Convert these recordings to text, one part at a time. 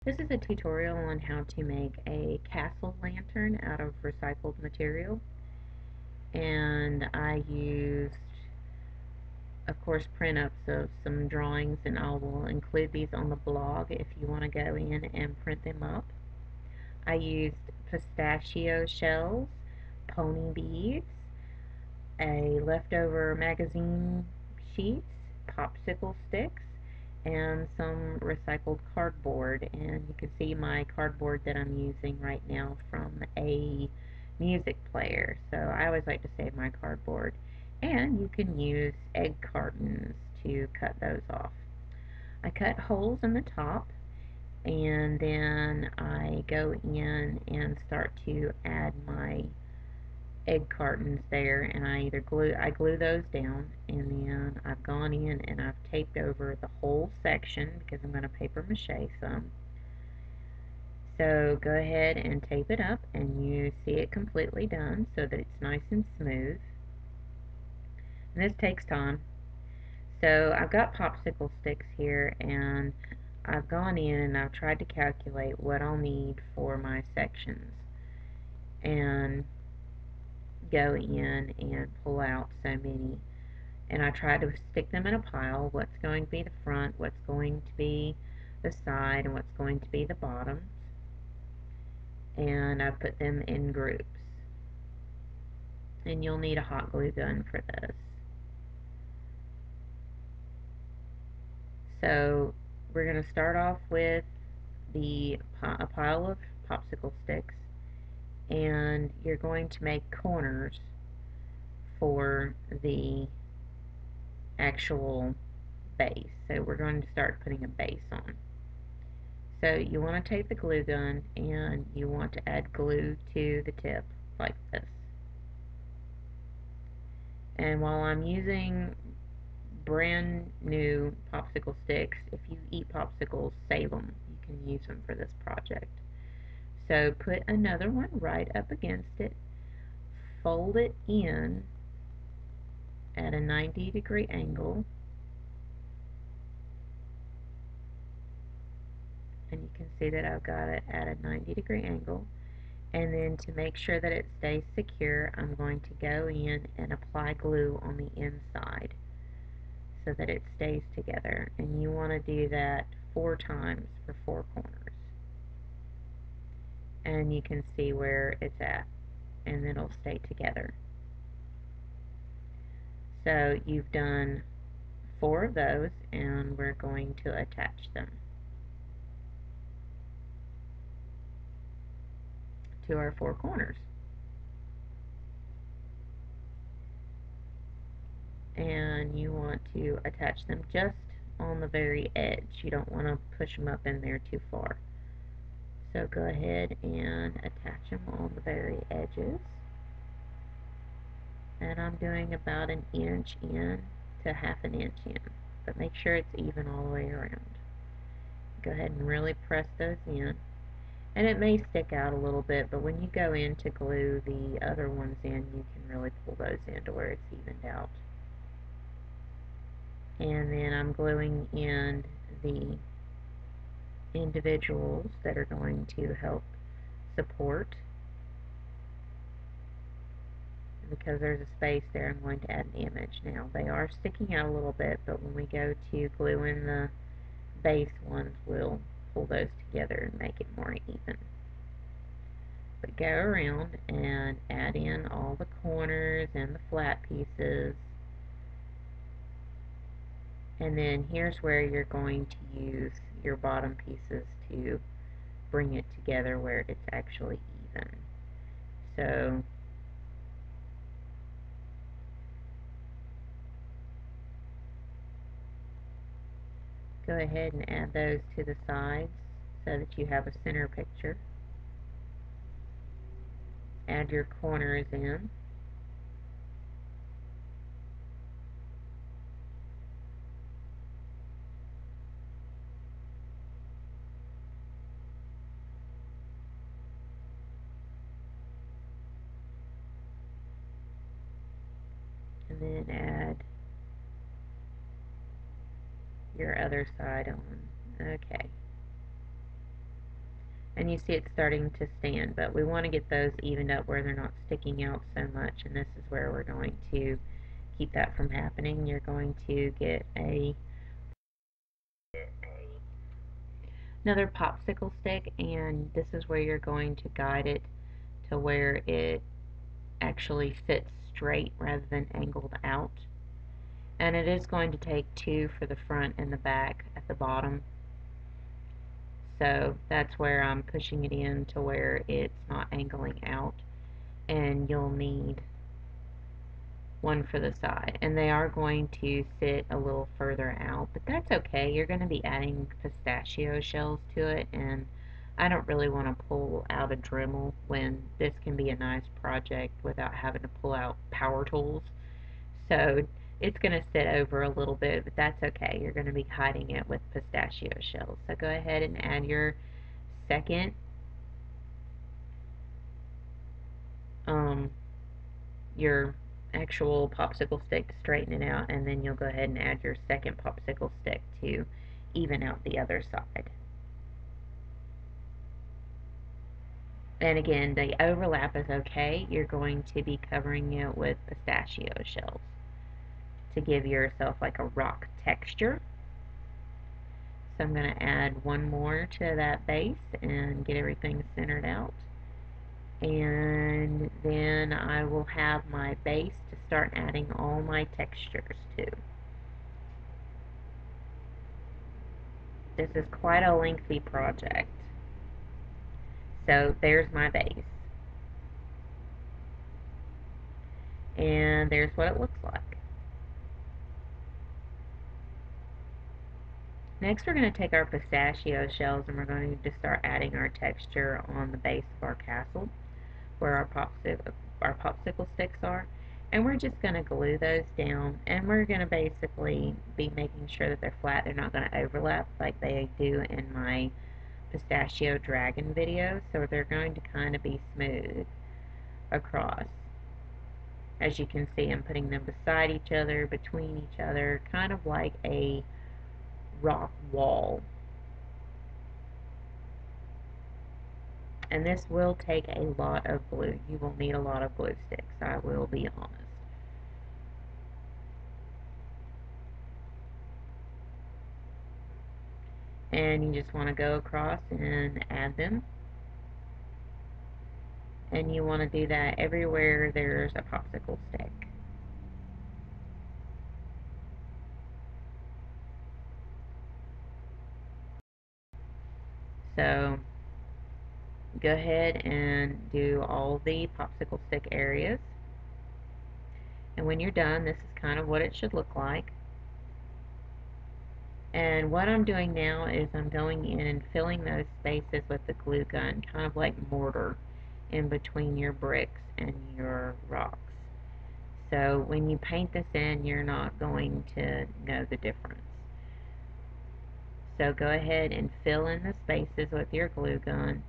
This is a tutorial on how to make a castle lantern out of recycled material, and I used, of course, print-ups of some drawings, and I will include these on the blog if you want to go in and print them up. I used pistachio shells, pony beads, a leftover magazine sheets, popsicle sticks, and some recycled cardboard. And you can see my cardboard that I'm using right now from a music player. So I always like to save my cardboard. And you can use egg cartons to cut those off. I cut holes in the top, and then I go in and start to add my egg cartons there, and I glue those down, and then I've gone in and I've taped over the whole section because I'm going to paper mache some. So go ahead and tape it up, and you see it completely done so that it's nice and smooth. And this takes time. So I've got popsicle sticks here, and I've gone in and I've tried to calculate what I'll need for my sections, and go in and pull out so many, and I try to stick them in a pile, what's going to be the front, what's going to be the side, and what's going to be the bottom, and I put them in groups. And you'll need a hot glue gun for this. So we're going to start off with a pile of popsicle sticks, and you're going to make corners for the actual base. So we're going to start putting a base on. So you want to take the glue gun and you want to add glue to the tip like this. And while I'm using brand new popsicle sticks, if you eat popsicles, save them. You can use them for this project. So put another one right up against it, fold it in at a 90-degree angle, and you can see that I've got it at a 90-degree angle. And then to make sure that it stays secure, I'm going to go in and apply glue on the inside so that it stays together. And you want to do that 4 times for 4 corners. And you can see where it's at, and it'll stay together. So you've done 4 of those, and we're going to attach them to our 4 corners. And you want to attach them just on the very edge. You don't want to push them up in there too far. So go ahead and attach them on the very edges. And I'm doing about 1 inch in to half an inch in. But make sure it's even all the way around. Go ahead and really press those in. And it may stick out a little bit, but when you go in to glue the other ones in, you can really pull those in to where it's evened out. And then I'm gluing in the individuals that are going to help support. And because there's a space there, I'm going to add an image. Now, they are sticking out a little bit, but when we go to glue in the base ones, we'll pull those together and make it more even. But go around and add in all the corners and the flat pieces. And then here's where you're going to use your bottom pieces to bring it together where it's actually even. So go ahead and add those to the sides so that you have a center picture. Add your corners in. And then add your other side on. Okay. And you see it's starting to stand, but we want to get those evened up where they're not sticking out so much, and this is where we're going to keep that from happening. You're going to get another popsicle stick, and this is where you're going to guide it to where it actually fits straight rather than angled out. And it is going to take two for the front and the back at the bottom. So that's where I'm pushing it in to where it's not angling out. And you'll need one for the side. And they are going to sit a little further out, but that's okay. You're going to be adding pistachio shells to it, and I don't really want to pull out a Dremel when this can be a nice project without having to pull out power tools. So it's going to sit over a little bit, but that's okay. You're going to be hiding it with pistachio shells. So go ahead and add your second your actual popsicle stick to straighten it out, and then you'll go ahead and add your second popsicle stick to even out the other side. And again, the overlap is okay. You're going to be covering it with pistachio shells to give yourself like a rock texture. So I'm going to add one more to that base and get everything centered out. And then I will have my base to start adding all my textures to. This is quite a lengthy project. So there's my base. And there's what it looks like. Next we're going to take our pistachio shells and we're going to start adding our texture on the base of our castle where our popsicle sticks are. And we're just going to glue those down, and we're going to basically be making sure that they're flat. They're not going to overlap like they do in my pistachio dragon video, so they're going to kind of be smooth across. As you can see, I'm putting them beside each other, between each other, kind of like a rock wall. And this will take a lot of glue. You will need a lot of glue sticks, I will be honest. And you just want to go across and add them. And you want to do that everywhere there's a popsicle stick. So go ahead and do all the popsicle stick areas. And when you're done, this is kind of what it should look like. And what I'm doing now is I'm going in and filling those spaces with the glue gun, kind of like mortar, in between your bricks and your rocks. So when you paint this in, you're not going to know the difference. So go ahead and fill in the spaces with your glue gun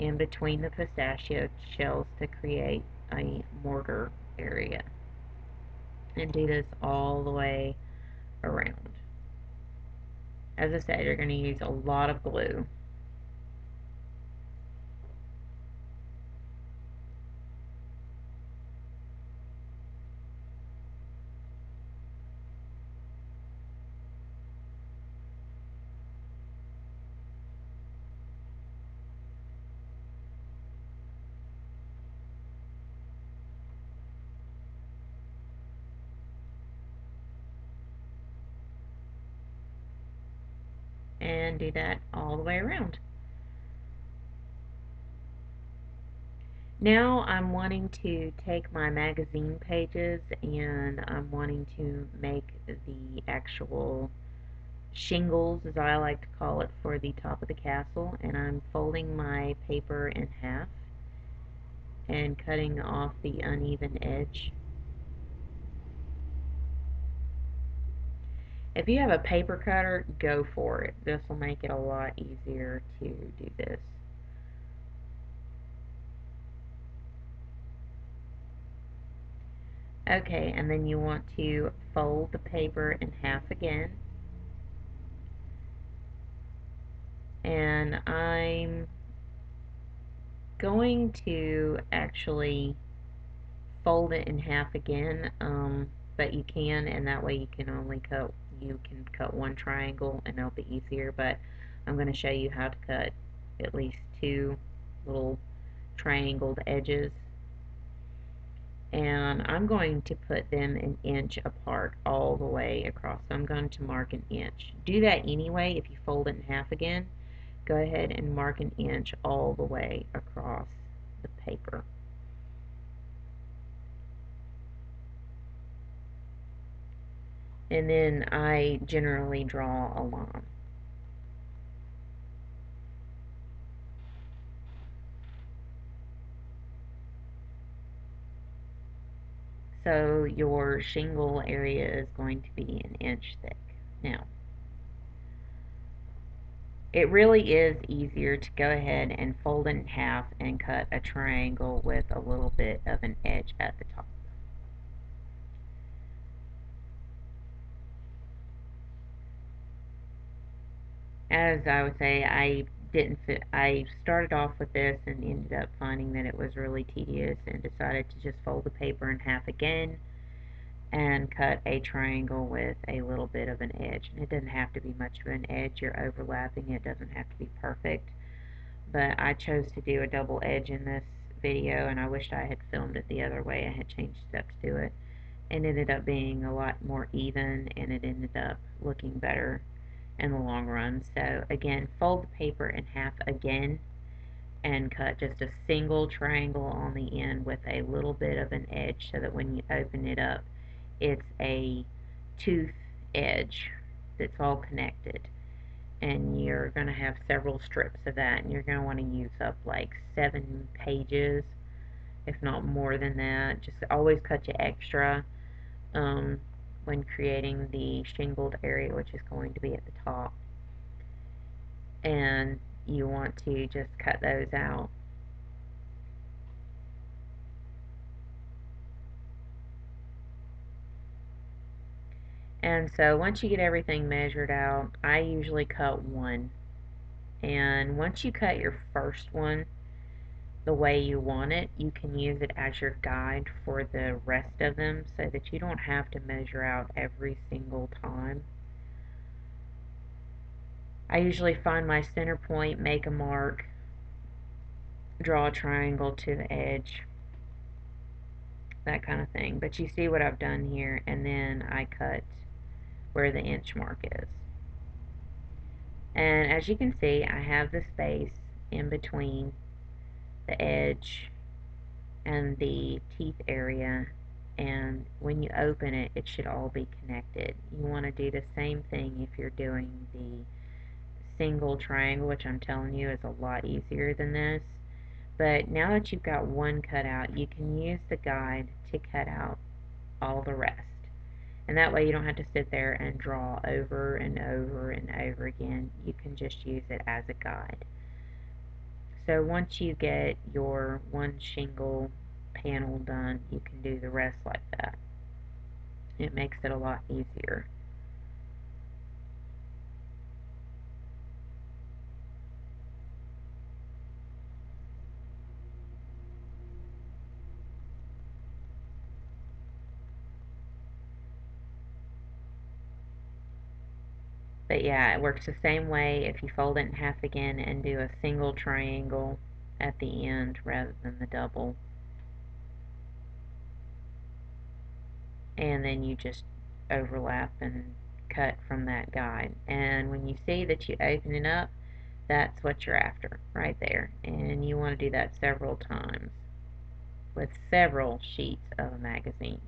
in between the pistachio shells to create a mortar area. And do this all the way around. As I said, you're going to use a lot of glue. And do that all the way around. Now I'm wanting to take my magazine pages and I'm wanting to make the actual shingles, as I like to call it, for the top of the castle. And I'm folding my paper in half and cutting off the uneven edge. If you have a paper cutter, go for it. This will make it a lot easier to do this. Okay, and then you want to fold the paper in half again. And I'm going to actually fold it in half again, but you can, and that way you can cut one triangle and it'll be easier, but I'm going to show you how to cut at least two little triangled edges, and I'm going to put them an inch apart all the way across. So I'm going to mark an inch. Do that anyway. If you fold it in half again, go ahead and mark an inch all the way across the paper. And then I generally draw a line. So your shingle area is going to be an inch thick. Now, it really is easier to go ahead and fold it in half and cut a triangle with a little bit of an edge at the top. As I would say, I started off with this and ended up finding that it was really tedious and decided to just fold the paper in half again and cut a triangle with a little bit of an edge. And it doesn't have to be much of an edge. You're overlapping. It doesn't have to be perfect. But I chose to do a double edge in this video, and I wished I had filmed it the other way. I had changed steps to it. And it ended up being a lot more even, and it ended up looking better in the long run. So again, fold the paper in half again and cut just a single triangle on the end with a little bit of an edge so that when you open it up, it's a tooth edge that's all connected. And you're going to have several strips of that, and you're going to want to use up like 7 pages, if not more than that. Just always cut your extra when creating the shingled area, which is going to be at the top. And you want to just cut those out. And so once you get everything measured out, I usually cut one. And once you cut your first one the way you want it, you can use it as your guide for the rest of them so that you don't have to measure out every single time. I usually find my center point, make a mark, draw a triangle to the edge, that kind of thing. But you see what I've done here, and then I cut where the inch mark is. And as you can see, I have the space in between the edge and the teeth area, and when you open it, it should all be connected. You want to do the same thing if you're doing the single triangle, which I'm telling you is a lot easier than this. But now that you've got one cut out, you can use the guide to cut out all the rest. And that way you don't have to sit there and draw over and over and over again. You can just use it as a guide. So once you get your one shingle panel done, you can do the rest like that. It makes it a lot easier. But yeah, it works the same way if you fold it in half again and do a single triangle at the end rather than the double. And then you just overlap and cut from that guide. And when you see that you open it up, that's what you're after right there. And you want to do that several times with several sheets of a magazine.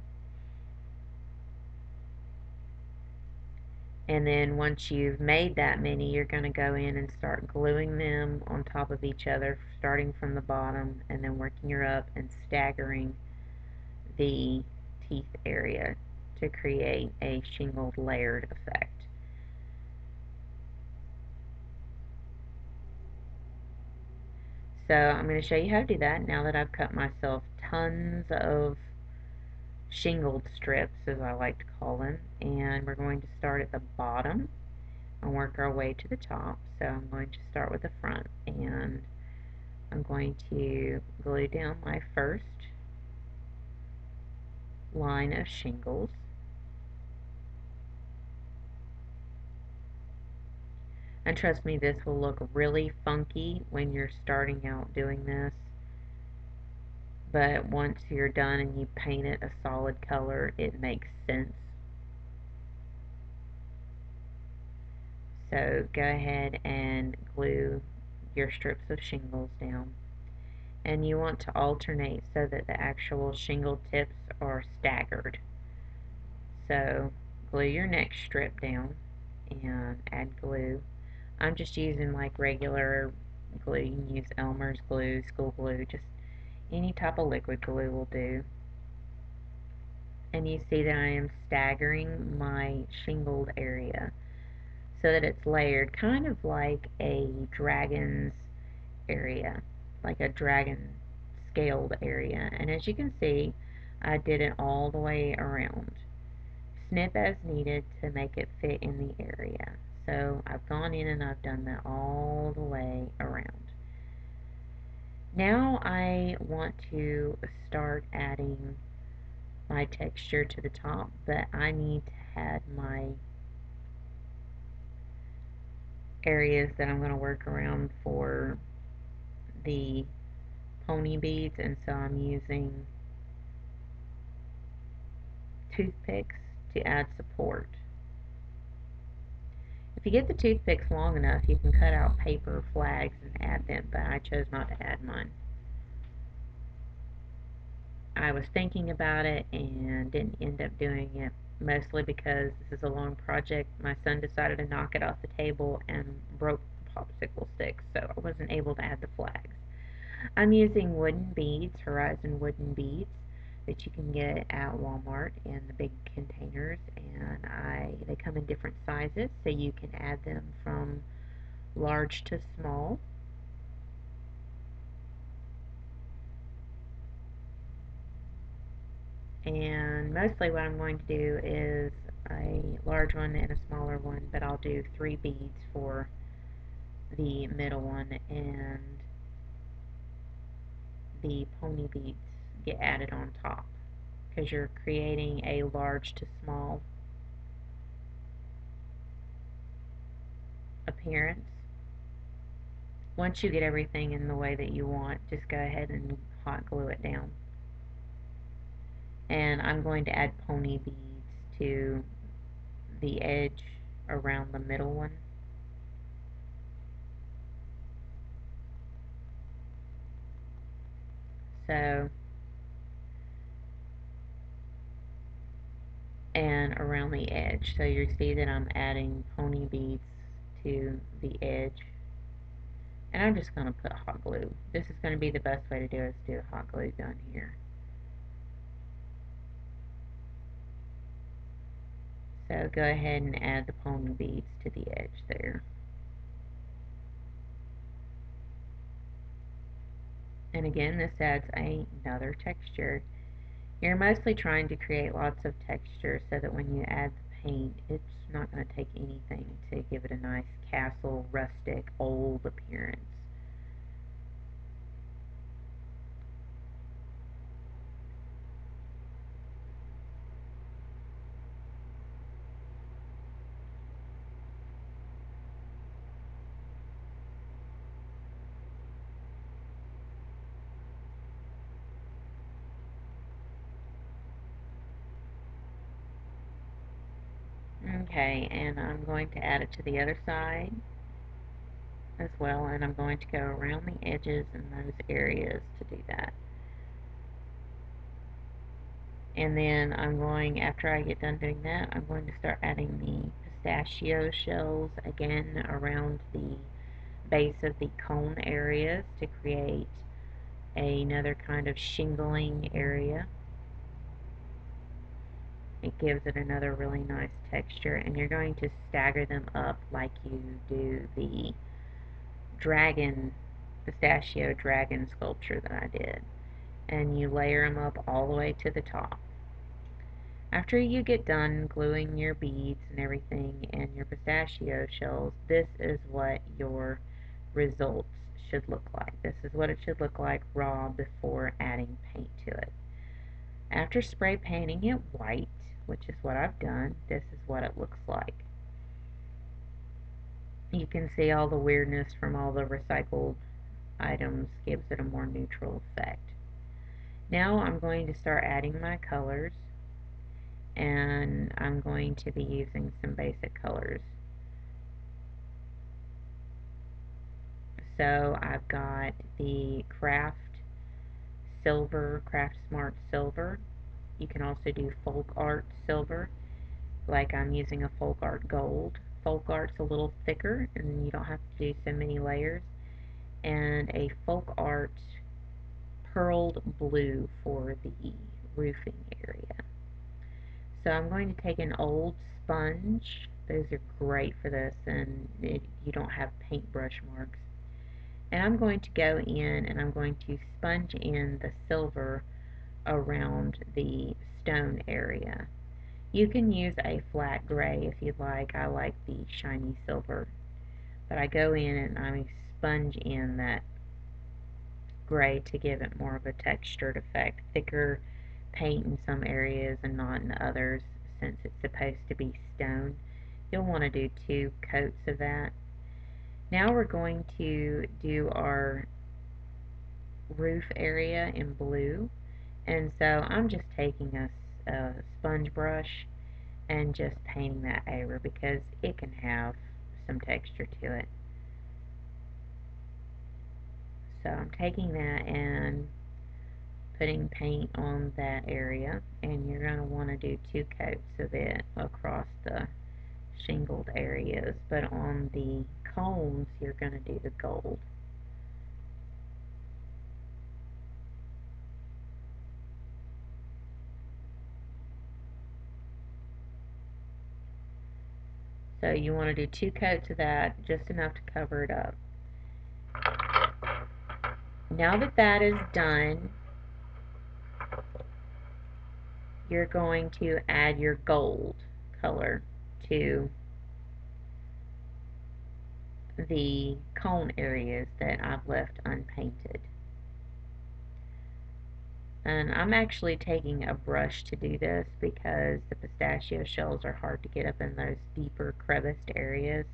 And then once you've made that many, you're going to go in and start gluing them on top of each other, starting from the bottom and then working your up and staggering the teeth area to create a shingled layered effect. So I'm going to show you how to do that now that I've cut myself tons of shingled strips, as I like to call them, and we're going to start at the bottom and work our way to the top. So I'm going to start with the front, and I'm I'm going to glue down my first line of shingles. And trust me, this will look really funky when you're starting out doing this. But once you're done and you paint it a solid color, it makes sense. So go ahead and glue your strips of shingles down. And you want to alternate so that the actual shingle tips are staggered. So glue your next strip down and add glue. I'm just using like regular glue. You can use Elmer's glue, school glue, just any type of liquid glue will do. And you see that I am staggering my shingled area so that it's layered, kind of like a dragon's area, like a dragon scaled area. And as you can see, I did it all the way around. Snip as needed to make it fit in the area. So I've gone in and I've done that all the way around. Now I want to start adding my texture to the top, but I need to add my areas that I'm going to work around for the pony beads, and so I'm using toothpicks to add support. If you get the toothpicks long enough, you can cut out paper flags and add them, but I chose not to add mine. I was thinking about it and didn't end up doing it, mostly because this is a long project. My son decided to knock it off the table and broke the popsicle sticks, so I wasn't able to add the flags. I'm using wooden beads, Horizon wooden beads, that you can get at Walmart in the big containers, and they come in different sizes, so you can add them from large to small. And mostly what I'm going to do is a large one and a smaller one, but I'll do 3 beads for the middle one, and the pony beads get added on top because you're creating a large to small appearance. Once you get everything in the way that you want, just go ahead and hot glue it down. And I'm going to add pony beads to the edge around the middle one. So, and around the edge. So you see that I'm adding pony beads to the edge. And I'm just going to put hot glue. This is going to be the best way to do it, is do a hot glue gun here. So go ahead and add the pony beads to the edge there. And again, this adds another texture. You're mostly trying to create lots of texture so that when you add the paint, it's not going to take anything to give it a nice castle, rustic, old appearance. Okay, and I'm going to add it to the other side as well, and I'm going to go around the edges in those areas to do that. And then I'm going, after I get done doing that, I'm going to start adding the pistachio shells again around the base of the cone areas to create another kind of shingling area. It gives it another really nice texture, and you're going to stagger them up like you do the pistachio dragon sculpture that I did. And you layer them up all the way to the top. After you get done gluing your beads and everything and your pistachio shells, this is what your results should look like. This is what it should look like raw before adding paint to it. After spray painting it white, which is what I've done, this is what it looks like. You can see all the weirdness from all the recycled items gives it a more neutral effect. Now I'm going to start adding my colors, and I'm going to be using some basic colors. So I've got the Craft Smart Silver. You can also do Folkart Silver, like I'm using a Folkart Gold. Folkart's a little thicker, and you don't have to do so many layers. And a Folkart Pearled Blue for the roofing area. So I'm going to take an old sponge. Those are great for this, and you don't have paintbrush marks. And I'm going to go in and I'm going to sponge in the silver around the stone area. You can use a flat gray if you'd like. I like the shiny silver. But I go in and I sponge in that gray to give it more of a textured effect. Thicker paint in some areas and not in others, since it's supposed to be stone. You'll want to do 2 coats of that. Now we're going to do our roof area in blue, and so I'm just taking a sponge brush and just painting that over because it can have some texture to it. So I'm taking that and putting paint on that area, and you're going to want to do 2 coats of it across the shingled areas, but on the cones you're going to do the gold. So you want to do 2 coats of that, just enough to cover it up. Now that that is done, you're going to add your gold color to the cone areas that I've left unpainted. And I'm actually taking a brush to do this because the pistachio shells are hard to get up in those deeper creviced areas.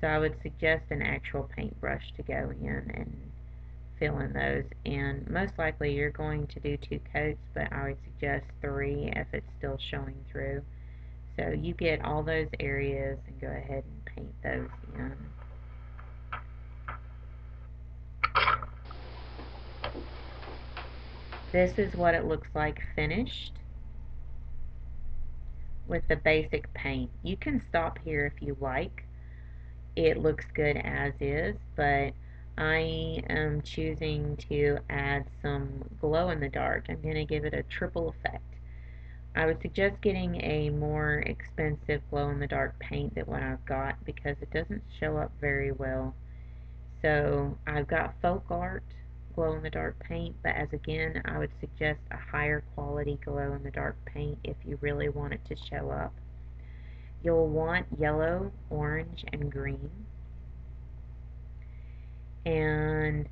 So I would suggest an actual paintbrush to go in and fill in those. And most likely you're going to do 2 coats, but I would suggest 3 if it's still showing through. So you get all those areas and go ahead and paint those in. This is what it looks like finished with the basic paint. You can stop here if you like. It looks good as is, but I am choosing to add some glow in the dark. I'm going to give it a triple effect. I would suggest getting a more expensive glow in the dark paint than what I've got because it doesn't show up very well. So I've got Folkart glow in the dark paint, but as again, I would suggest a higher quality glow in the dark paint if you really want it to show up. You'll want yellow, orange, and green. And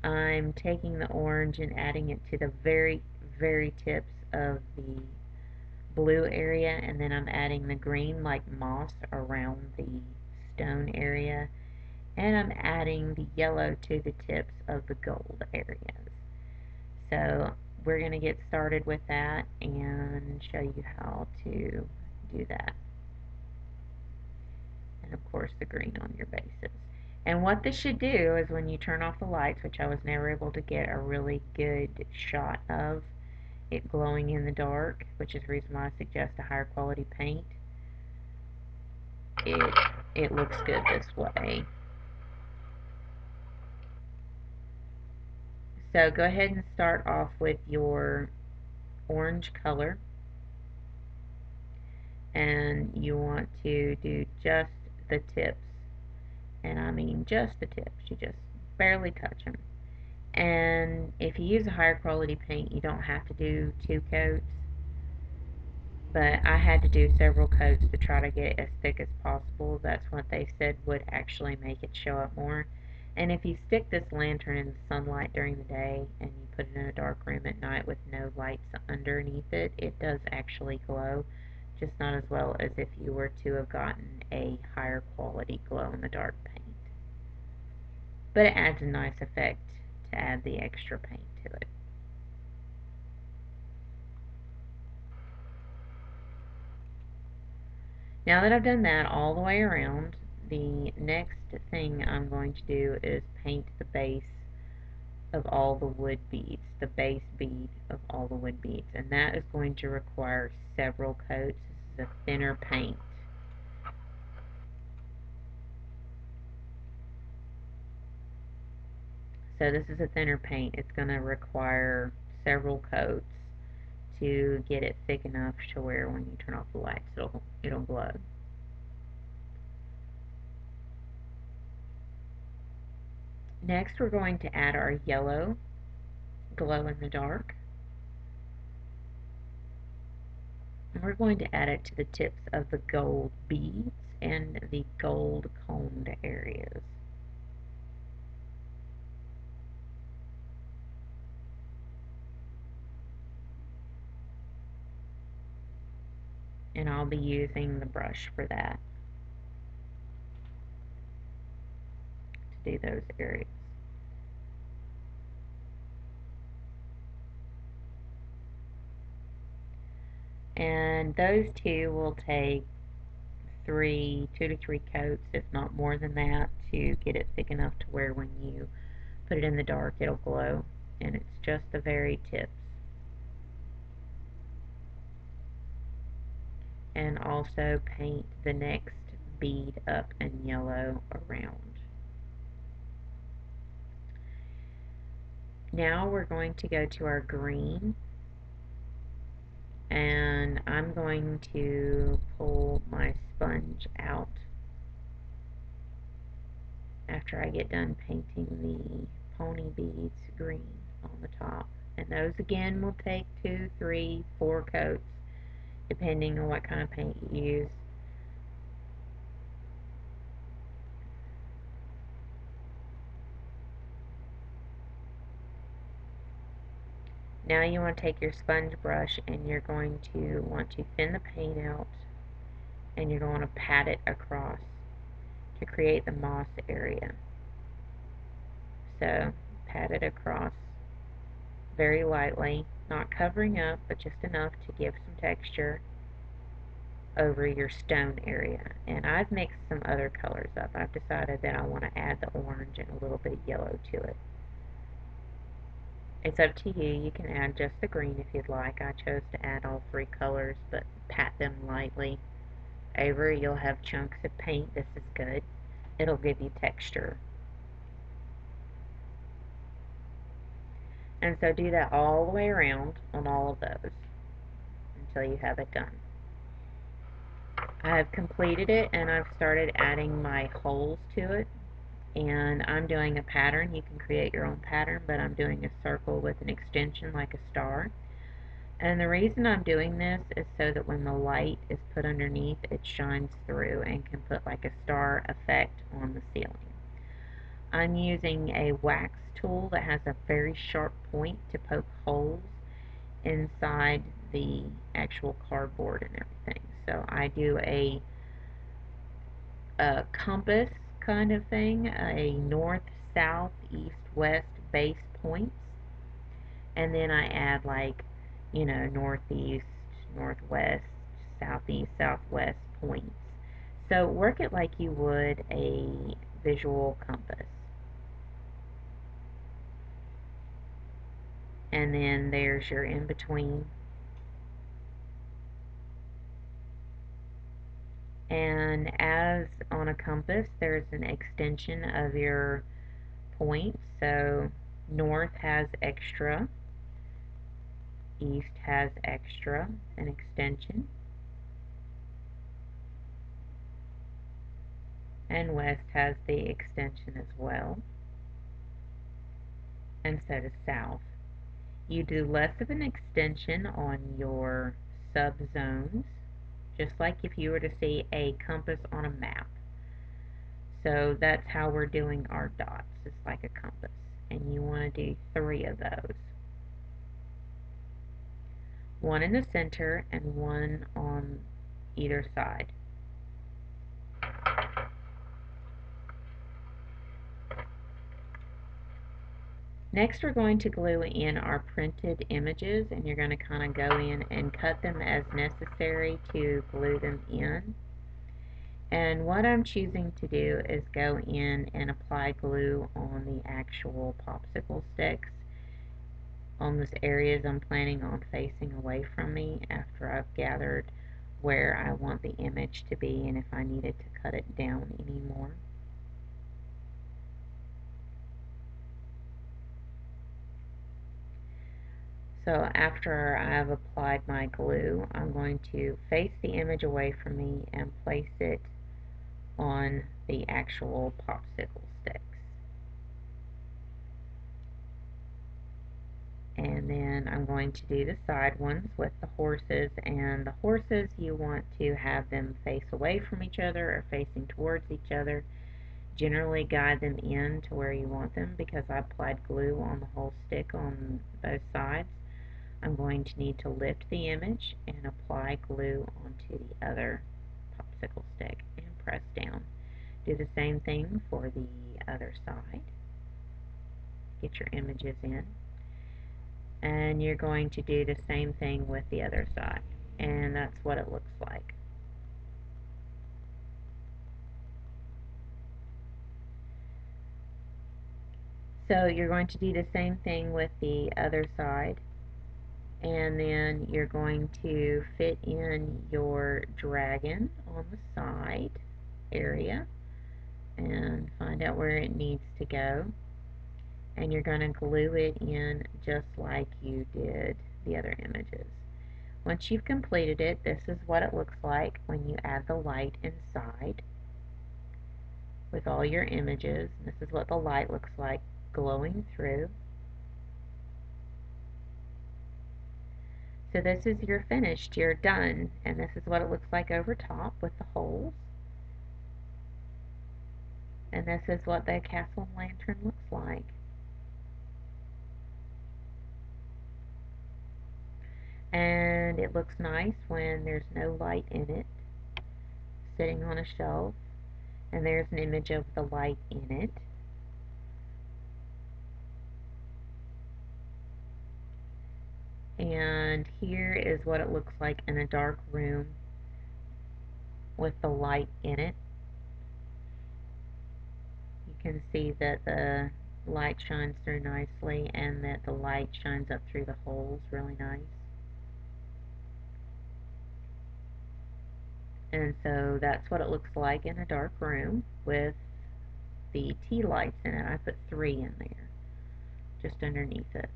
I'm taking the orange and adding it to the very, very tips of the blue area, and then I'm adding the green like moss around the stone area, and I'm adding the yellow to the tips of the gold areas. So we're going to get started with that and show you how to do that. And of course the green on your bases. And what this should do is when you turn off the lights, which I was never able to get a really good shot of it glowing in the dark, which is the reason why I suggest a higher quality paint, it looks good this way. So go ahead and start off with your orange color, and you want to do just the tips, and I mean just the tips. You just barely touch them. And if you use a higher quality paint, you don't have to do 2 coats, but I had to do several coats to try to get it as thick as possible. That's what they said would actually make it show up more. And if you stick this lantern in the sunlight during the day and you put it in a dark room at night with no lights underneath it, it does actually glow, just not as well as if you were to have gotten a higher quality glow in the dark paint. But it adds a nice effect to add the extra paint to it. Now that I've done that all the way around, the next thing I'm going to do is paint the base of all the wood beads, the base bead of all the wood beads, and that is going to require several coats. This is a thinner paint. So this is a thinner paint. It's going to require several coats to get it thick enough to where when you turn off the lights it'll glow. Next we're going to add our yellow glow in the dark. And we're going to add it to the tips of the gold beads and the gold combed areas. And I'll be using the brush for that, to do those areas. And those two will take 2 to 3 coats, if not more than that, to get it thick enough to where when you put it in the dark it'll glow. And it's just the very tips. And also paint the next bead up in yellow around. Now we're going to go to our green, and I'm going to pull my sponge out after I get done painting the pony beads green on the top. And those again will take 2, 3, 4 coats depending on what kind of paint you use. Now you want to take your sponge brush and you're going to want to thin the paint out, and you're going to pat it across to create the moss area. So pat it across very lightly, not covering up, but just enough to give some texture over your stone area. And I've mixed some other colors up. I've decided that I want to add the orange and a little bit of yellow to it. It's up to you. You can add just the green if you'd like. I chose to add all 3 colors, but pat them lightly over. You'll have chunks of paint. This is good. It'll give you texture. And so do that all the way around on all of those until you have it done. I've completed it and I've started adding my holes to it. And I'm doing a pattern. You can create your own pattern, but I'm doing a circle with an extension like a star. And the reason I'm doing this is so that when the light is put underneath, it shines through and can put like a star effect on the ceiling. I'm using a wax tool that has a very sharp point to poke holes inside the actual cardboard and everything. So I do a compass kind of thing, a north, south, east, west base points, and then I add like, northeast, northwest, southeast, southwest points. So work it like you would a visual compass. And then there's your in-between. And as on a compass, there's an extension of your point. So north has extra, east has extra, an extension, and west has the extension as well, and so does south. You do less of an extension on your subzones, just like if you were to see a compass on a map. So that's how we're doing our dots. It's like a compass. And you want to do 3 of those. One in the center and one on either side. Next, we're going to glue in our printed images, and you're going to kind of go in and cut them as necessary to glue them in. And what I'm choosing to do is go in and apply glue on the actual popsicle sticks on those areas I'm planning on facing away from me after I've gathered where I want the image to be and if I needed to cut it down anymore. So after I've applied my glue, I'm going to face the image away from me and place it on the actual popsicle sticks. And then I'm going to do the side ones with the horses, and the horses you want to have them face away from each other or facing towards each other. Generally guide them in to where you want them because I applied glue on the whole stick on both sides. I'm going to need to lift the image and apply glue onto the other popsicle stick and press down. Do the same thing for the other side. Get your images in. And you're going to do the same thing with the other side. And that's what it looks like. So you're going to do the same thing with the other side. And then you're going to fit in your dragon on the side area and find out where it needs to go. And you're going to glue it in just like you did the other images. Once you've completed it, this is what it looks like when you add the light inside with all your images. This is what the light looks like glowing through. So this is your finished, you're done, and this is what it looks like over top with the holes. And this is what the castle lantern looks like. And it looks nice when there's no light in it, sitting on a shelf, and there's an image of the light in it. And here is what it looks like in a dark room with the light in it. You can see that the light shines through nicely and that the light shines up through the holes really nice. And so that's what it looks like in a dark room with the tea lights in it. I put 3 in there just underneath it.